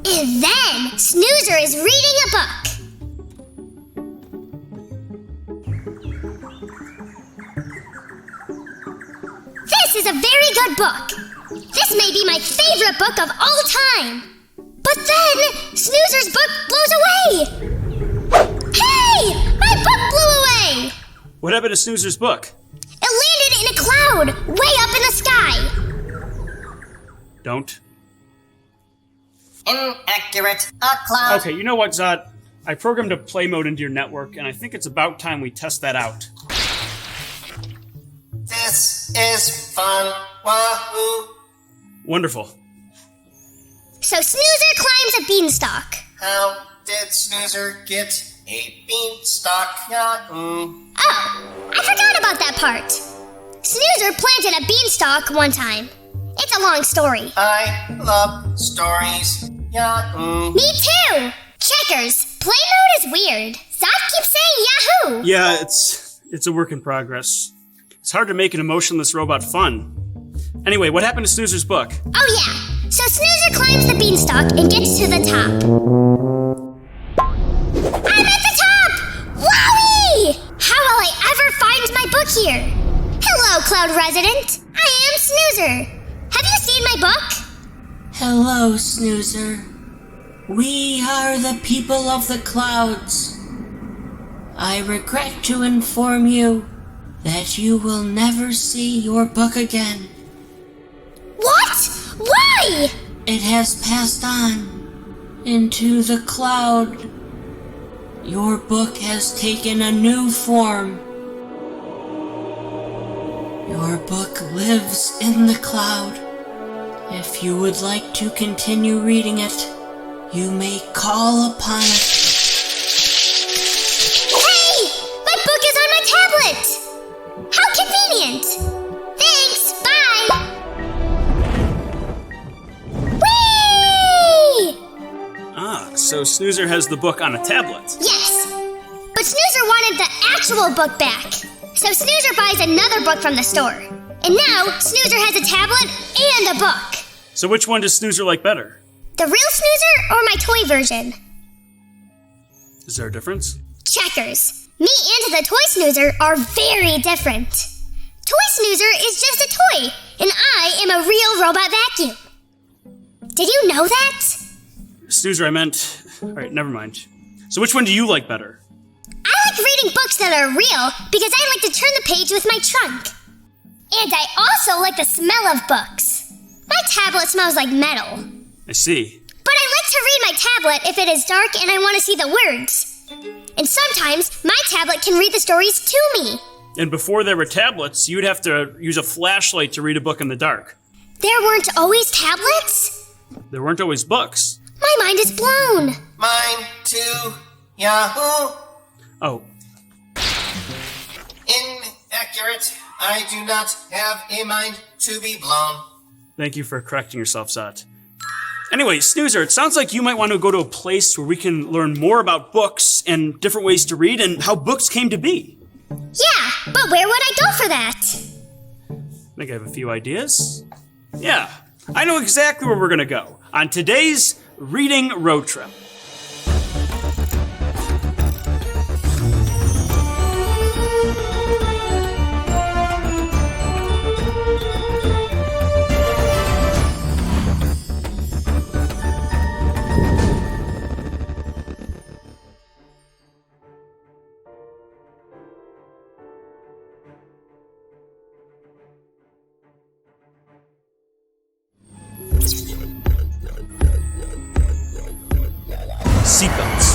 And then Snoozer is reading a book. This is a very good book. This may be my favorite book of all time. But then Snoozer's book blows away. Hey! My book blew away! What happened to Snoozer's book? It landed in a cloud, way up in the sky. Don't. Inaccurate. A cloud. Okay, you know what, Zod? I programmed a play mode into your network, and I think it's about time we test that out. This is fun. Wahoo. Wonderful. So Snoozer climbs a beanstalk. How did Snoozer get a beanstalk? Yahoo. Oh, I forgot about that part. Snoozer planted a beanstalk one time. It's a long story. I love stories. Yahoo. Me too! Checkers, play mode is weird. Zod keeps saying Yahoo! Yeah, it's a work in progress. It's hard to make an emotionless robot fun. Anyway, what happened to Snoozer's book? Oh yeah, so Snoozer climbs the beanstalk and gets to the top. I'm at the top! Wowie! How will I ever find my book here? Hello, Cloud Resident. I am Snoozer. Have you seen my book? Hello, Snoozer. We are the people of the clouds. I regret to inform you that you will never see your book again. What? Why? It has passed on into the cloud. Your book has taken a new form. Your book lives in the cloud. If you would like to continue reading it, you may call upon it. Hey! My book is on my tablet! How convenient! Thanks, bye! Whee! Ah, so Snoozer has the book on a tablet. Yes! But Snoozer wanted the actual book back. So Snoozer buys another book from the store. And now, Snoozer has a tablet and a book. So which one does Snoozer like better? The real Snoozer or my toy version? Is there a difference? Checkers. Me and the toy Snoozer are very different. Toy Snoozer is just a toy, and I am a real robot vacuum. Did you know that? Snoozer, I meant... Alright, never mind. So which one do you like better? I like reading books that are real because I like to turn the page with my trunk. And I also like the smell of books. My tablet smells like metal. I see. But I like to read my tablet if it is dark and I want to see the words. And sometimes my tablet can read the stories to me. And before there were tablets, you'd have to use a flashlight to read a book in the dark. There weren't always tablets? There weren't always books. My mind is blown. Mine too. Yahoo. Oh, Inaccurate. I do not have a mind to be blown. thank you for correcting yourself, Zot. Anyway, Snoozer, it sounds like you might want to go to a place where we can learn more about books and different ways to read and how books came to be. Yeah, but where would I go for that? I think I have a few ideas. Yeah, I know exactly where we're going to go on today's Reading Road Trip. Seatbelts.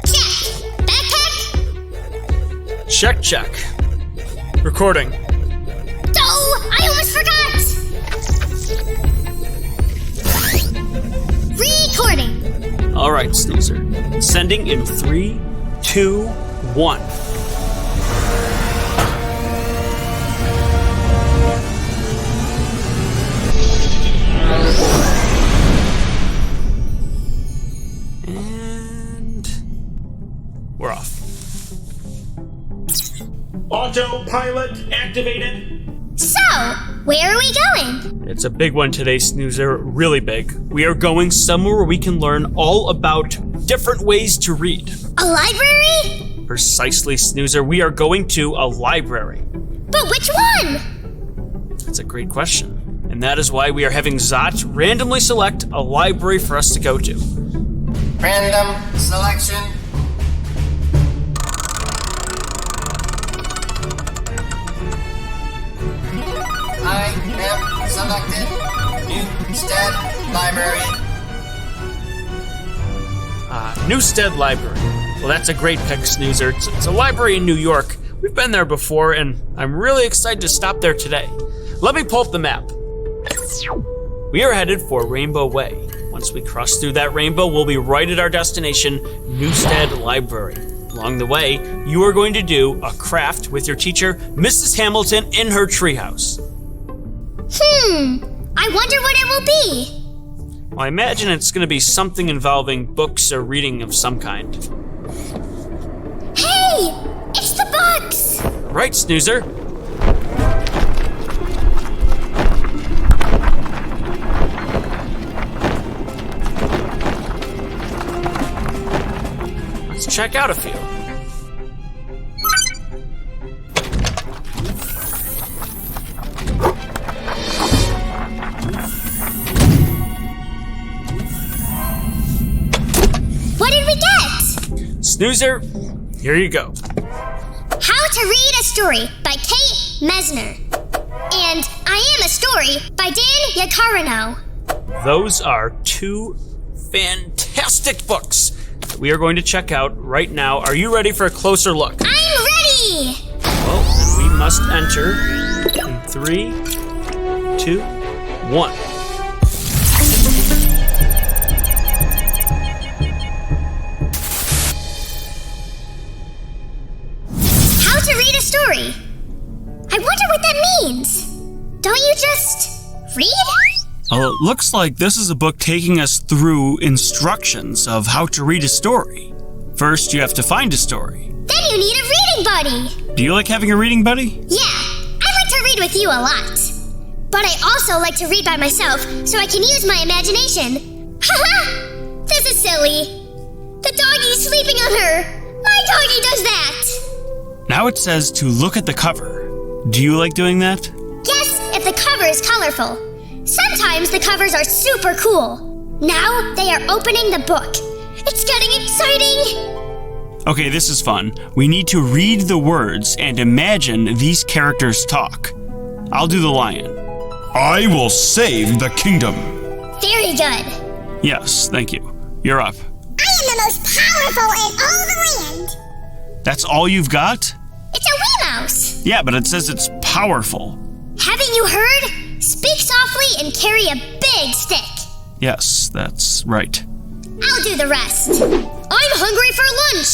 Check. Backpack? Check. Recording. Oh, I almost forgot! Recording. All right, Snoozer. Sending in 3, 2, 1. And we're off. Autopilot activated. So, Where are we going? It's a big one today, Snoozer. Really big. We are going somewhere where we can learn all about different ways to read. A library? Precisely, Snoozer. We are going to a library. But which one? That's a great question. And that is why we are having Zot randomly select a library for us to go to. Random selection. I have selected Newstead Library. Newstead Library. Well, that's a great pick, Snoozer. It's a library in New York. We've been there before, and I'm really excited to stop there today. Let me pull up the map. We are headed for Rainbow Way. Once we cross through that rainbow, we'll be right at our destination, Newstead Library. Along the way, you are going to do a craft with your teacher, Mrs. Hamilton, in her treehouse. I wonder what it will be. Well, I imagine it's going to be something involving books or reading of some kind. Hey! It's the books! Right, Snoozer. Let's check out a few. What did we get? Snoozer, here you go. How to Read a Story by Kate Mesner. And I Am a Story by Dan Yacarino. Those are two fantastic books that we are going to check out right now. Are you ready for a closer look? I'm ready! Well, then we must enter in 3, 2, 1. How to Read a Story. I wonder what that means. Don't you just read? Well, it looks like this is a book taking us through instructions of how to read a story. First, you have to find a story. Then you need a reading buddy. Do you like having a reading buddy? Yeah, I like to read with you a lot. But I also like to read by myself so I can use my imagination. Haha! This is silly. The doggy's sleeping on her. My doggy does that. Now it says to look at the cover. Do you like doing that? Yes, if the cover is colorful. Sometimes the covers are super cool. Now they are opening the book. It's getting exciting. Okay, this is fun. We need to read the words and imagine these characters talk. I'll do the lion. I will save the kingdom. Very good. Yes, thank you. You're up. I am the most powerful in all the land. That's all you've got? It's a wee mouse. Yeah, but it says it's powerful. Haven't you heard? Speak softly and carry a big stick. Yes, that's right. I'll do the rest. I'm hungry for lunch.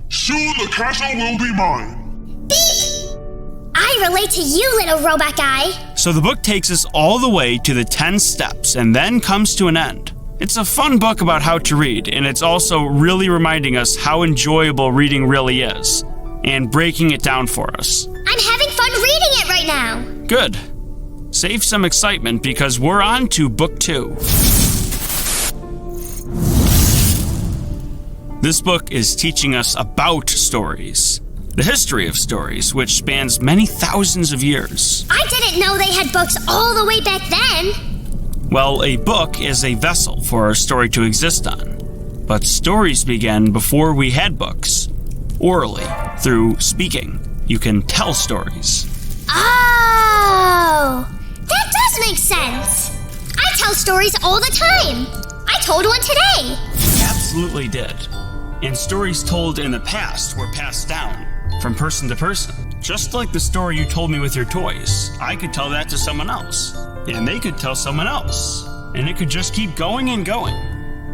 Soon the castle will be mine. Beep! I relate to you, little robot guy. So the book takes us all the way to the 10 steps and then comes to an end. It's a fun book about how to read, and it's also really reminding us how enjoyable reading really is, and breaking it down for us. I'm having fun reading it right now. Good. Save some excitement because we're on to book 2. This book is teaching us about stories, the history of stories, which spans many thousands of years. I didn't know they had books all the way back then. Well, a book is a vessel for a story to exist on. But stories began before we had books. Orally, through speaking, you can tell stories. Oh, that does make sense. I tell stories all the time. I told one today. Absolutely did. And stories told in the past were passed down from person to person. Just like the story you told me with your toys. I could tell that to someone else. And they could tell someone else. And it could just keep going and going.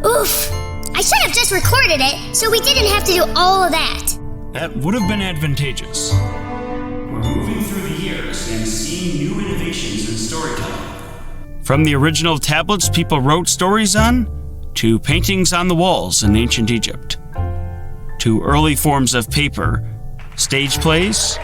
Oof. I should have just recorded it so we didn't have to do all of that. That would have been advantageous. We're moving through the years and seeing new innovations in storytelling. From the original tablets people wrote stories on, to paintings on the walls in ancient Egypt, to early forms of paper, stage plays,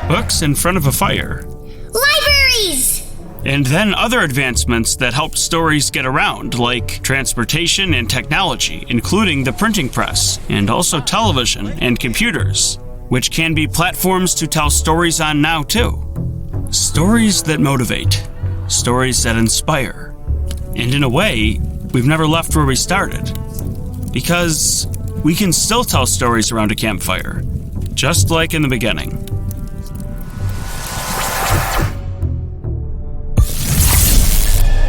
books in front of a fire. Libraries! And then other advancements that helped stories get around, like transportation and technology, including the printing press, and also television and computers, which can be platforms to tell stories on now too. Stories that motivate, stories that inspire. And in a way, we've never left where we started. Because we can still tell stories around a campfire, just like in the beginning.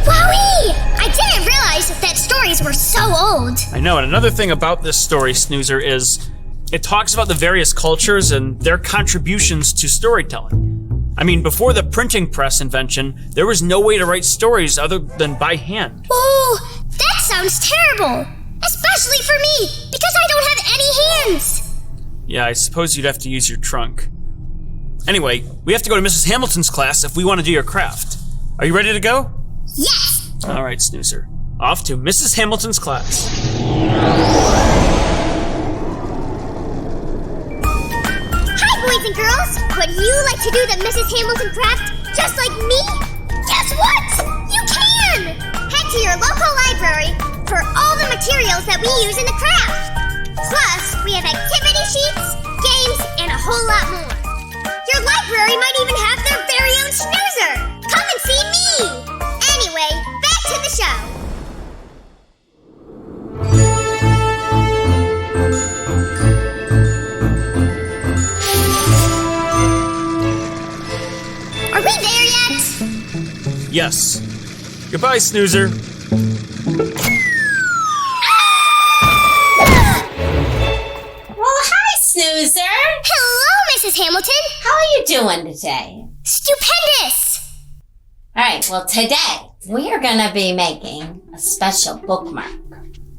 Wowee! I didn't realize that stories were so old. I know, and another thing about this story, Snoozer, is it talks about the various cultures and their contributions to storytelling. I mean, before the printing press invention, there was no way to write stories other than by hand. Oh, that sounds terrible. Especially for me, because I don't have any hands. Yeah, I suppose you'd have to use your trunk. Anyway, we have to go to Mrs. Hamilton's class if we want to do your craft. Are you ready to go? Yes. All right, Snoozer. Off to Mrs. Hamilton's class. Hi, boys and girls. Would you like to do the Mrs. Hamilton craft just like me? Guess what? You can! Head to your local library for all the materials that we use in the craft. Plus, we have activity sheets, games, and a whole lot more. Your library might even have their very own snoozer. Come and see me! Anyway, back to the show. Are we there yet? Yes. Goodbye, Snoozer. Snoozer! Hello, Mrs. Hamilton. How are you doing today? Stupendous! Alright, well today we are gonna be making a special bookmark.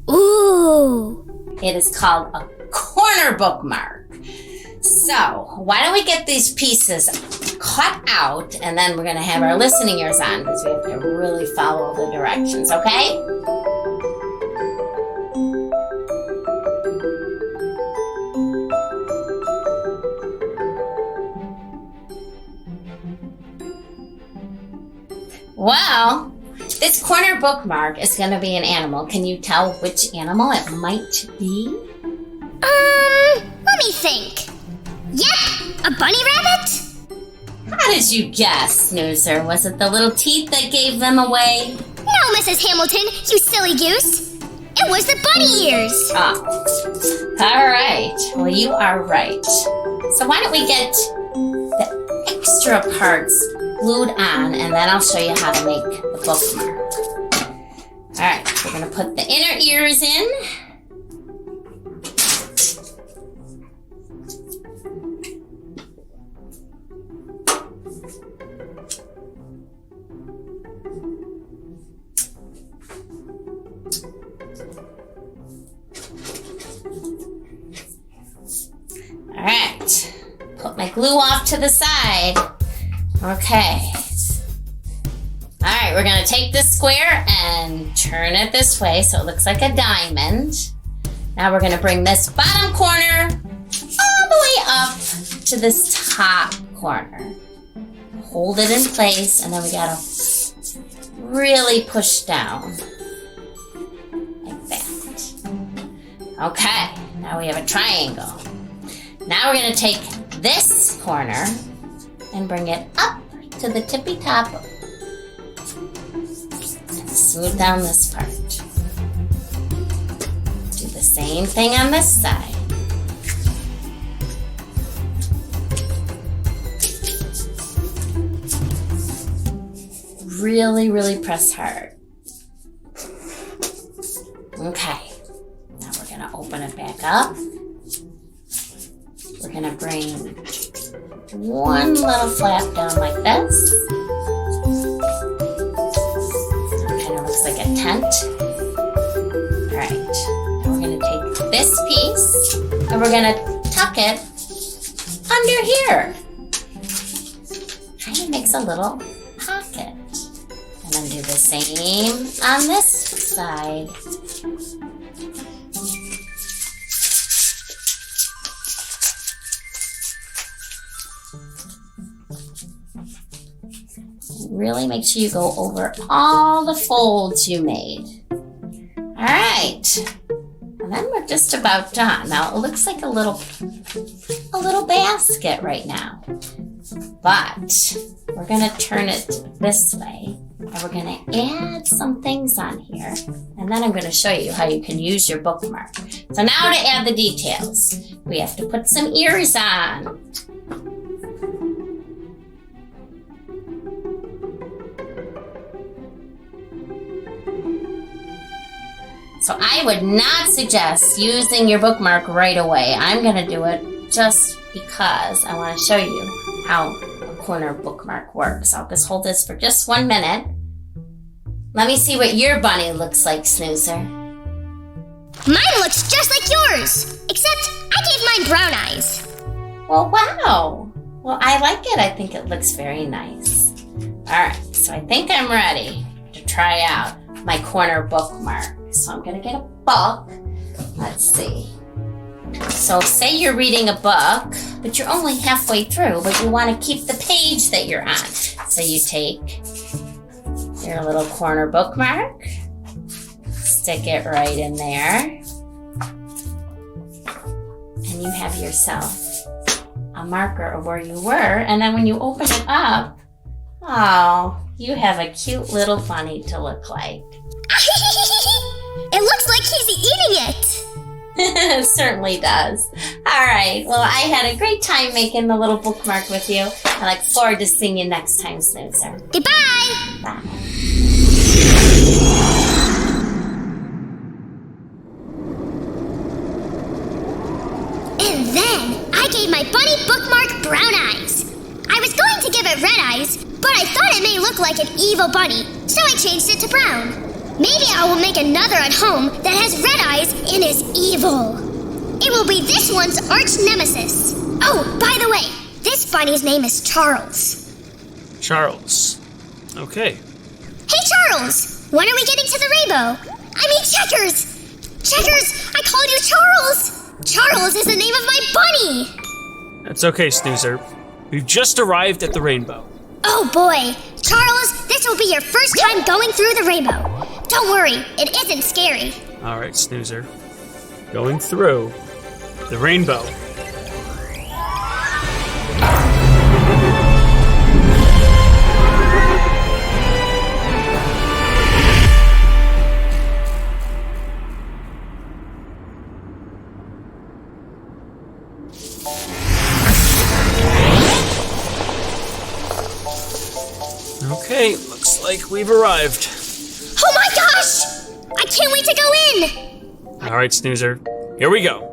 Ooh. It is called a corner bookmark. So, why don't we get these pieces cut out and then we're gonna have our listening ears on because we have to really follow the directions, okay? Well, this corner bookmark is going to be an animal. Can you tell which animal it might be? Let me think. Yep, a bunny rabbit? How did you guess, Snoozer? Was it the little teeth that gave them away? No, Mrs. Hamilton, you silly goose. It was the bunny ears. Oh, all right. Well, you are right. So why don't we get the extra parts glued on, and then I'll show you how to make the bookmark. All right, we're gonna put the inner ears in. All right, put my glue off to the side. Okay. All right, we're gonna take this square and turn it this way so it looks like a diamond. Now we're gonna bring this bottom corner all the way up to this top corner. Hold it in place, and then we gotta really push down like that. Okay, now we have a triangle. Now we're gonna take this corner and bring it up to the tippy top and smooth down this part. Do the same thing on this side. Really, really press hard. Okay, now we're gonna open it back up. We're gonna bring one little flap down like this. It kind of looks like a tent. All right, now we're gonna take this piece and we're gonna tuck it under here. Kind of makes a little pocket. And then do the same on this side. really make sure you go over all the folds you made. All right. And then we're just about done. Now it looks like a little basket right now. But we're gonna turn it this way. And we're gonna add some things on here. And then I'm gonna show you how you can use your bookmark. So now to add the details. We have to put some ears on. So I would not suggest using your bookmark right away. I'm gonna do it just because I wanna show you how a corner bookmark works. I'll just hold this for just 1 minute. Let me see what your bunny looks like, Snoozer. Mine looks just like yours, except I gave mine brown eyes. Well, wow. Well, I like it. I think it looks very nice. All right, so I think I'm ready to try out my corner bookmark. So I'm gonna get a book. Let's see. So say you're reading a book, but you're only halfway through, but you wanna keep the page that you're on. So you take your little corner bookmark, stick it right in there, and you have yourself a marker of where you were, and then when you open it up, oh, you have a cute little bunny to look like. It looks like he's eating it. It certainly does. All right, well, I had a great time making the little bookmark with you. I look forward to seeing you next time, Snoozer. Goodbye. Bye. And then I gave my bunny bookmark brown eyes. I was going to give it red eyes, but I thought it may look like an evil bunny, so I changed it to brown. Maybe I will make another at home that has red eyes and is evil. It will be this one's arch nemesis. Oh, by the way, this bunny's name is Charles. Charles. Okay. Hey, Charles! When are we getting to the rainbow? I mean, Checkers! Checkers, I called you Charles! Charles is the name of my bunny! That's okay, Snoozer. We've just arrived at the rainbow. Oh boy, Charles, this will be your first time going through the rainbow. Don't worry, it isn't scary. All right, Snoozer. Going through the rainbow. Okay, looks like we've arrived. Oh my gosh! I can't wait to go in! All right, Snoozer. Here we go.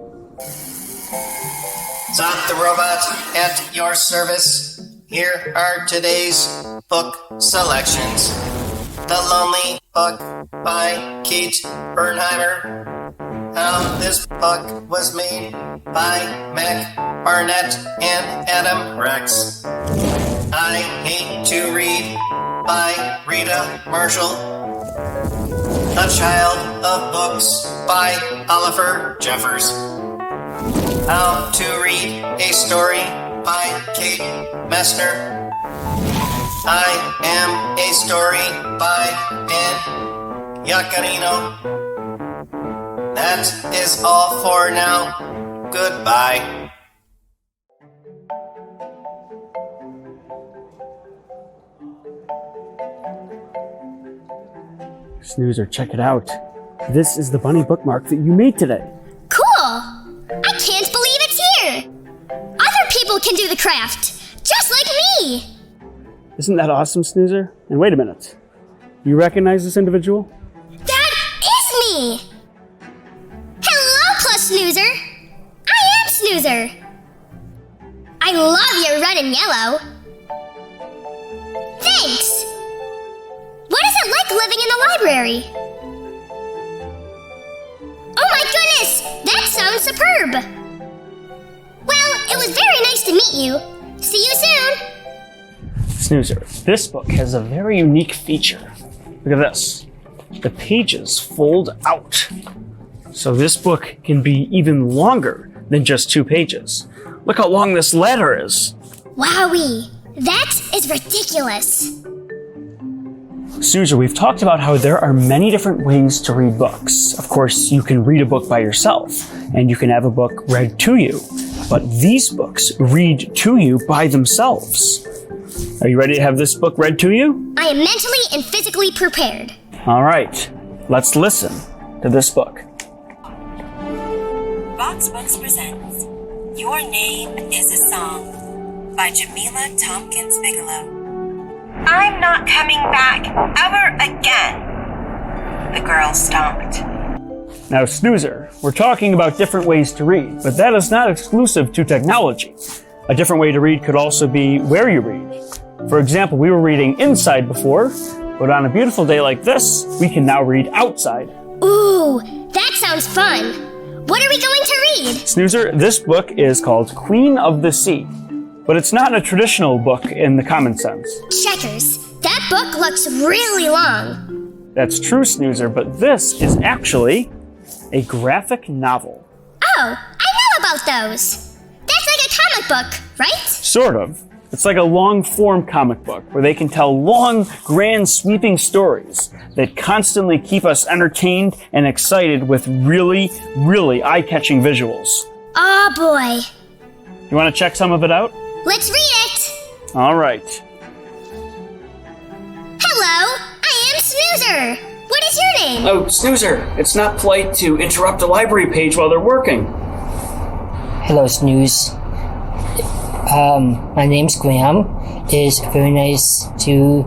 Zot the robot at your service. Here are today's book selections. The Lonely Book by Kate Bernheimer. How this book was made by Mac Barnett and Adam Rex. I Hate to Read by Rita Marshall. A Child of Books by Oliver Jeffers. How to Read a Story by Kate Messner. I Am a Story by Dan Yacarino. That is all for now. Goodbye. Snoozer, check it out. This is the bunny bookmark that you made today. Cool! I can't believe it's here! Other people can do the craft, just like me! Isn't that awesome, Snoozer? And wait a minute. You recognize this individual? That is me! Hello, Plus Snoozer! I am Snoozer! I love your red and yellow! Thanks! What is it like living in the library? Oh my goodness! That sounds superb! Well, it was very nice to meet you. See you soon! Snoozer, this book has a very unique feature. Look at this. The pages fold out. So this book can be even longer than just 2 pages. Look how long this letter is. Wowee! That is ridiculous! Snoozer, we've talked about how there are many different ways to read books. Of course, you can read a book by yourself, and you can have a book read to you. But these books read to you by themselves. Are you ready to have this book read to you? I am mentally and physically prepared. All right, let's listen to this book. Vox Books presents Your Name is a Song by Jamila Tompkins Bigelow. I'm not coming back ever again, the girl stomped. Now, Snoozer, we're talking about different ways to read, but that is not exclusive to technology. A different way to read could also be where you read. For example, we were reading inside before, but on a beautiful day like this, we can now read outside. Ooh, that sounds fun. What are we going to read? Snoozer, this book is called Queen of the Sea, but it's not a traditional book in the common sense. Checkers. That book looks really long. That's true, Snoozer, but this is actually a graphic novel. Oh, I know about those. That's like a comic book, right? Sort of. It's like a long-form comic book where they can tell long, grand, sweeping stories that constantly keep us entertained and excited with really, really eye-catching visuals. Oh boy. You want to check some of it out? Let's read it. All right. Hello, I am Snoozer. What is your name? Oh, Snoozer, it's not polite to interrupt a library page while they're working. Hello, Snooze. My name's Graham. It's very nice to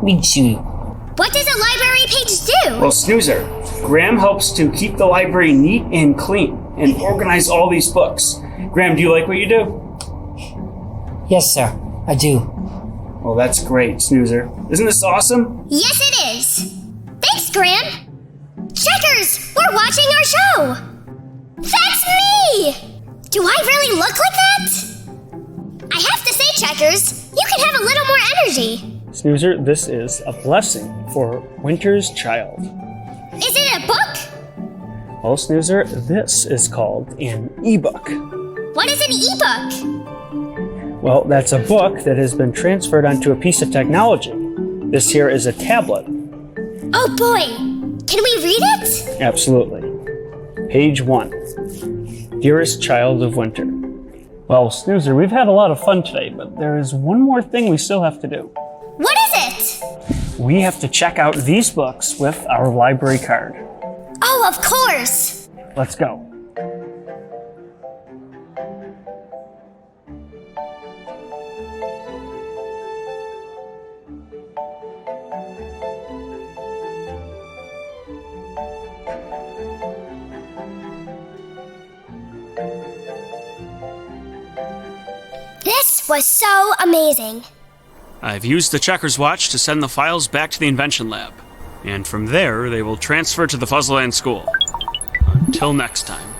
meet you. What does a library page do? Well, Snoozer, Graham helps to keep the library neat and clean and organize all these books. Graham, do you like what you do? Yes, sir, I do. Well, that's great, Snoozer. Isn't this awesome? Yes, it is. Thanks, Graham. Checkers, we're watching our show. That's me. Do I really look like that? I have to say, Checkers, you can have a little more energy. Snoozer, this is a blessing for Winter's Child. Is it a book? Well, Snoozer, this is called an ebook. What is an ebook? Well, that's a book that has been transferred onto a piece of technology. This here is a tablet. Oh boy, can we read it? Absolutely. Page 1. Dearest Child of Winter. Well, Snoozer, we've had a lot of fun today, but there is one more thing we still have to do. What is it? We have to check out these books with our library card. Oh, of course. Let's go. This was so amazing. I've used the Checkers watch to send the files back to the Invention Lab. And from there, they will transfer to the Fuzzleland School. Until next time.